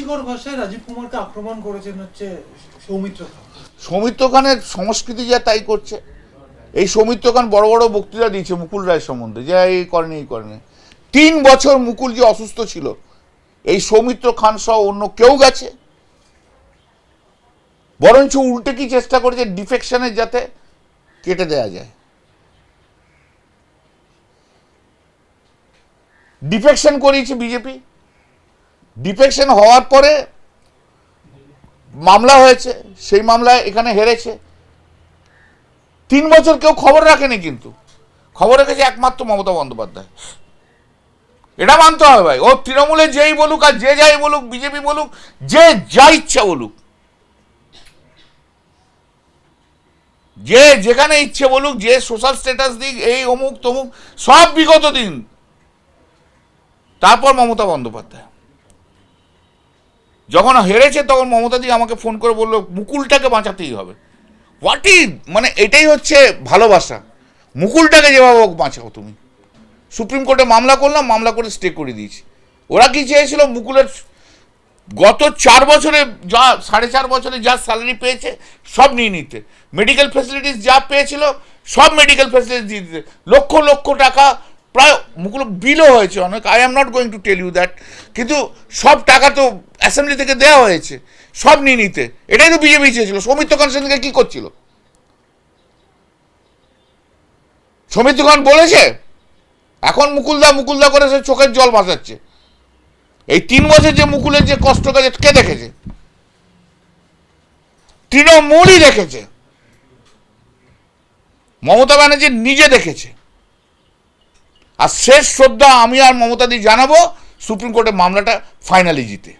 কুরুচিকর ভাষায় রাজীব কুমারকে আক্রমণ করেছেন হচ্ছে সৌমিত্র খান। সৌমিত্র খানের সংস্কৃতি যা তাই করছে। এই সৌমিত্র খান বড় বড় বক্তৃতা দিয়েছে মুকুল রায় সম্বন্ধে, যে এই করেনি এই করেনি। 3 বছর মুকুল যে অসুস্থ ছিল, এই সৌমিত্র খান সহ অন্য কেউ গেছে? বরঞ্চ উল্টে কি চেষ্টা করেছে ডিফেকশনের যাতে কেটে দেয়া যায়। ডিফেকশন করিয়েছে বিজেপি। ডিফেকশন হওয়ার পরে মামলা হয়েছে, সেই মামলায় এখানে হেরেছে। 3 বছর কেউ খবর রাখেনি, কিন্তু খবর রেখেছে একমাত্র মমতা বন্দ্যোপাধ্যায়। এটা মানতে হবে ভাই। ও তৃণমূলে যেই বলুক আর যে যাই বলুক, বিজেপি বলুক, যে যা ইচ্ছা বলুক, যে যেখানে ইচ্ছে বলুক, যে সোশ্যাল স্ট্যাটাস দিক, এই অমুক তমুক, সব বিগত দিন। তারপর মমতা বন্দ্যোপাধ্যায় যখন হেরেছে, তখন মমতা দি আমাকে ফোন করে বললো মুকুলটাকে বাঁচাতেই হবে। হোয়াট ইজ, মানে এটাই হচ্ছে ভালোবাসা। মুকুলটাকে যেভাবে বাঁচাও তুমি। সুপ্রিম কোর্টে মামলা করলাম, মামলা করে স্টে করে দিয়েছি। ওরা কি চেয়েছিল, মুকুলের গত 4 বছরে যা 4.5 বছরে যা স্যালারি পেয়েছে সব নিয়ে নিতে, মেডিকেল ফ্যাসিলিটিস যা পেয়েছিল সব মেডিকেল ফ্যাসিলিটিস দিয়ে দিতে, লক্ষ লক্ষ টাকা প্রায় মুকুল বিলও হয়েছে অনেক। I am not going to tell you that, কিন্তু সব টাকা তো অ্যাসেম্বলি থেকে দেওয়া হয়েছে, সব নিয়ে নিতে। এটাই তো বিজেপি চেয়েছিল। সৌমিত্র খান সেদিকে কি করছিল? সৌমিত্র খান বলেছে, এখন মুকুলদা করে সে চোখের জল ভাসাচ্ছে। এই 3 বছর যে মুকুলের যে কষ্ট কাজে কে দেখেছে? তৃণমূলই দেখেছে, মমতা ব্যানার্জি নিজে দেখেছে। আর শেষ শ্রদ্ধা আমি আর মমতা দি জানাবো সুপ্রিম কোর্টে মামলাটা ফাইনালি জিতে।